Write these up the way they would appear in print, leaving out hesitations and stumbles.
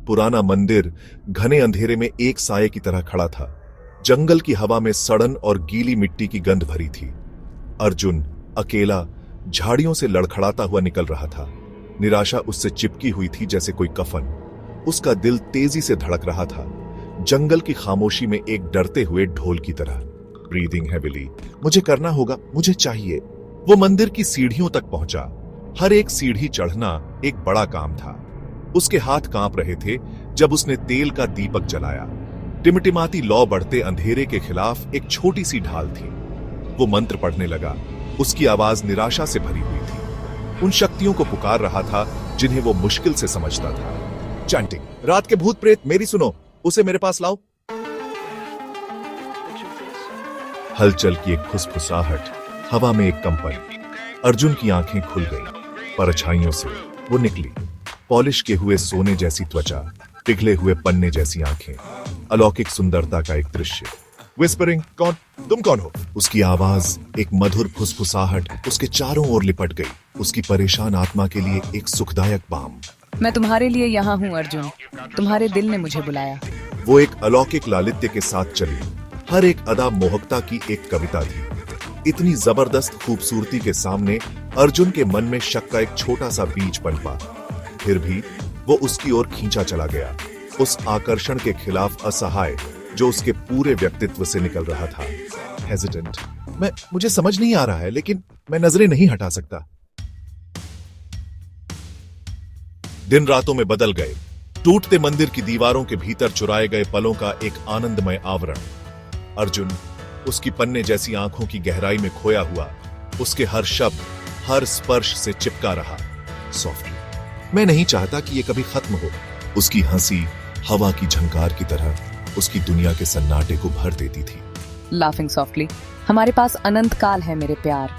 पुराना मंदिर घने अंधेरे में एक साये की तरह खड़ा था। जंगल की हवा में सड़न और गीली मिट्टी की गंध भरी थी। अर्जुन अकेला झाड़ियों से लड़खड़ाता हुआ निकल रहा था। निराशा उससे चिपकी हुई थी जैसे कोई कफन। उसका दिल तेजी से धड़क रहा था, जंगल की खामोशी में एक डरते हुए ढोल की तरह। ब्रीदिंग हैविली, मुझे करना होगा, मुझे चाहिए। वो मंदिर की सीढ़ियों तक पहुंचा। हर एक सीढ़ी चढ़ना एक बड़ा काम था। उसके हाथ कांप रहे थे जब उसने तेल का दीपक जलाया। टिमटिमाती लौ बढ़ते अंधेरे के खिलाफ एक छोटी सी ढाल थी। वो मंत्र पढ़ने लगा। उसकी आवाज निराशा से भरी हुई थी। उन शक्तियों को पुकार रहा था जिन्हें वो मुश्किल से समझता था। चैंटिंग, रात के भूत प्रेत मेरी सुनो, उसे मेरे पास लाओ। हलचल की एक फुसफुसाहट, हवा में एक कंपन। अर्जुन की आंखें खुल गईं। परछाइयों से वो निकली। पॉलिश के हुए सोने जैसी त्वचा, पिघले हुए पन्ने जैसी आंखें, अलौकिक सुंदरता का एक दृश्य। विस्परिंग, कौन तुम कौन हो? उसकी आवाज एक मधुर फुसफुसाहट उसके चारों ओर लिपट गई। उसकी परेशान आत्मा के लिए एक सुखदायक बाम। मैं तुम्हारे लिए यहाँ हूँ अर्जुन, तुम्हारे दिल ने मुझे बुलाया। वो एक अलौकिक लालित्य के साथ चली। हर एक अदा मोहकता की एक कविता थी। इतनी जबरदस्त खूबसूरती के सामने अर्जुन के मन में शक का एक छोटा सा बीज पनपा। फिर भी वो उसकी ओर खींचा चला गया, उस आकर्षण के खिलाफ असहाय जो उसके पूरे व्यक्तित्व से निकल रहा था। हेजिटेंट, मुझे समझ नहीं आ रहा है, लेकिन मैं नजरें नहीं हटा सकता। दिन रातों में बदल गए। टूटते मंदिर की दीवारों के भीतर चुराए गए पलों का एक आनंदमय आवरण। अर्जुन उसकी पन्ने जैसी आंखों की गहराई में खोया हुआ, उसके हर शब्द, हर स्पर्श से चिपका रहा। सॉफ्टली, मैं नहीं चाहता कि यह कभी खत्म हो। उसकी हंसी हवा की झंकार की तरह उसकी दुनिया के सन्नाटे को भर देती थी। लाफिंग सॉफ्टली, हमारे पास अनंत काल है मेरे प्यार।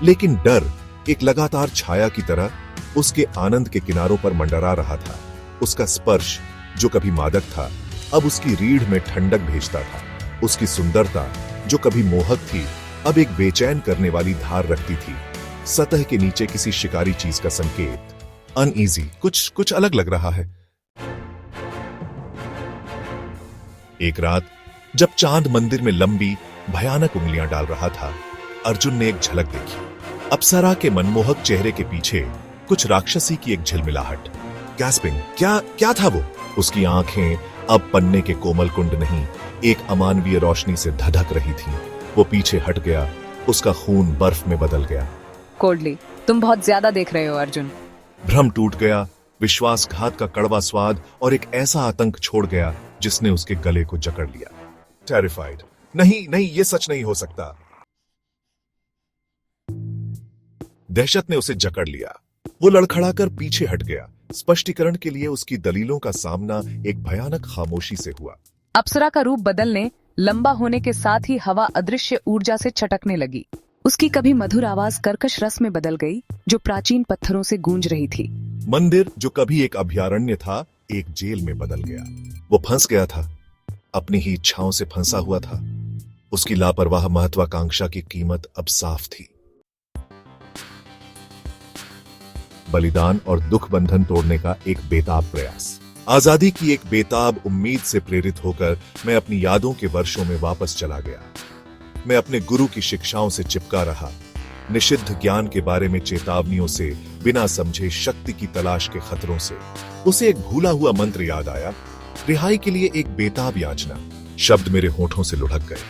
लेकिन डर एक लगातार छाया की तरह उसके आनंद के किनारों पर मंडरा रहा था। उसका स्पर्श जो कभी मादक था, अब उसकी रीढ़ में ठंडक भेजता था। उसकी सुंदरता जो कभी मोहक थी, अब एक बेचैन करने वाली धार रखती थी। सतह के नीचे किसी शिकारी चीज का संकेत। अनईजी, कुछ अलग लग रहा है। एक रात जब चांद मंदिर में लंबी भयानक उंगलियां डाल रहा था, अर्जुन ने एक झलक देखी। अप्सरा के मनमोहक चेहरे के पीछे कुछ राक्षसी की एक झिलमिलाहट। गैस्पिंग, क्या था वो? उसकी आंखें अब पन्ने के कोमल कुंड नहीं, एक अमानवीय रोशनी से धधक रही थी। वो पीछे हट गया, उसका खून बर्फ में बदल गया। कोल्डली, तुम बहुत ज्यादा देख रहे हो अर्जुन। भ्रम टूट गया। विश्वासघात का कड़वा स्वाद और एक ऐसा आतंक छोड़ गया जिसने उसके गले को जकड़ लिया। टेरिफाइड, नहीं, ये सच नहीं हो सकता। दहशत ने उसे जकड़ लिया। वो लड़खड़ाकर पीछे हट गया। स्पष्टीकरण के लिए उसकी दलीलों का सामना एक भयानक खामोशी से हुआ। अप्सरा का रूप बदलने, लंबा होने के साथ ही हवा अदृश्य ऊर्जा से छटकने लगी। उसकी कभी मधुर आवाज कर्कश रस में बदल गई जो प्राचीन पत्थरों से गूंज रही थी। मंदिर जो कभी एक अभयारण्य था, एक जेल में बदल गया। वो फंस गया था, अपनी ही इच्छाओं से फंसा हुआ था। उसकी लापरवाह महत्वाकांक्षा की कीमत अब साफ थी। बलिदान और दुख बंधन तोड़ने का एक बेताब प्रयास। आजादी की एक बेताब उम्मीद से प्रेरित होकर मैं अपनी यादों के वर्षों में वापस चला गया। मैं अपने गुरु की शिक्षाओं से चिपका रहा, निषिद्ध ज्ञान के बारे में चेतावनियों से, बिना समझे शक्ति की तलाश के खतरों से। उसे एक भूला हुआ मंत्र याद आया, रिहाई के लिए एक बेताब याचना। शब्द मेरे होठों से लुढ़क गए,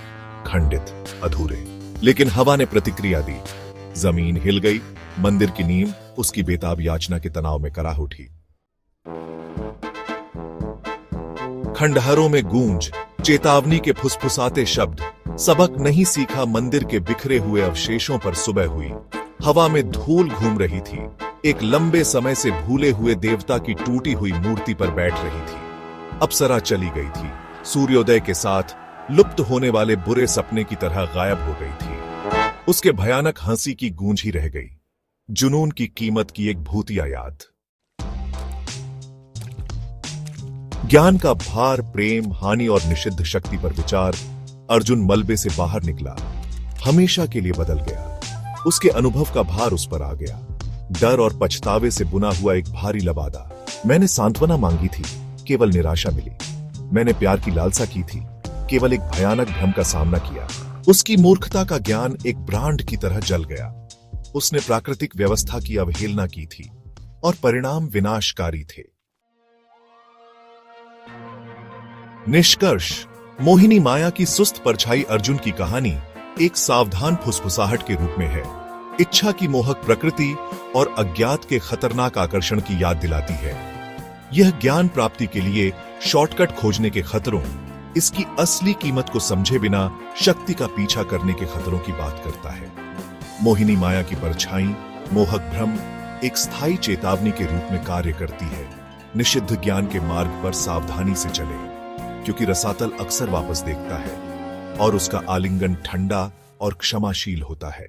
खंडित, अधूरे। लेकिन हवा ने प्रतिक्रिया दी। जमीन हिल गई। मंदिर की नींव उसकी बेताब याचना के तनाव में कराह उठी। खंडहरों में गूंज, चेतावनी के फुसफुसाते शब्द। सबक नहीं सीखा मंदिर के बिखरे हुए अवशेषों पर सुबह हुई। हवा में धूल घूम रही थी। एक लंबे समय से भूले हुए देवता की टूटी हुई मूर्ति पर बैठ रही थी। अप्सरा चली गई थी, सूर्योदय के साथ लुप्त होने वाले बुरे सपने की तरह गायब हो गई थी। उसके भयानक हंसी की गूंज ही रह गई, जुनून की कीमत की एक भूतिया याद। ज्ञान का भार, प्रेम, हानि और निषिद्ध शक्ति पर विचार। अर्जुन मलबे से बाहर निकला, हमेशा के लिए बदल गया। उसके अनुभव का भार उस पर आ गया, डर और पछतावे से बुना हुआ एक भारी लबादा। मैंने सांत्वना मांगी थी केवल निराशा मिली। मैंने प्यार की लालसा की थी, केवल एक भयानक भ्रम का सामना किया। उसकी मूर्खता का ज्ञान एक ब्रांड की तरह जल गया। उसने प्राकृतिक व्यवस्था की अवहेलना की थी और परिणाम विनाशकारी थे। निष्कर्ष, मोहिनी माया की सुस्त परछाई अर्जुन की कहानी एक सावधान फुसफुसाहट के रूप में है। इच्छा की मोहक प्रकृति और अज्ञात के खतरनाक आकर्षण की याद दिलाती है। यह ज्ञान प्राप्ति के लिए शॉर्टकट खोजने के खतरों, इसकी असली कीमत को समझे बिना शक्ति का पीछा करने के खतरों की बात करता है। मोहिनी माया की परछाई, मोहक भ्रम एक स्थायी चेतावनी के रूप में कार्य करती है। निषिद्ध ज्ञान के मार्ग पर सावधानी से चले, क्योंकि रसातल अक्सर वापस देखता है और उसका आलिंगन ठंडा और क्षमाशील होता है।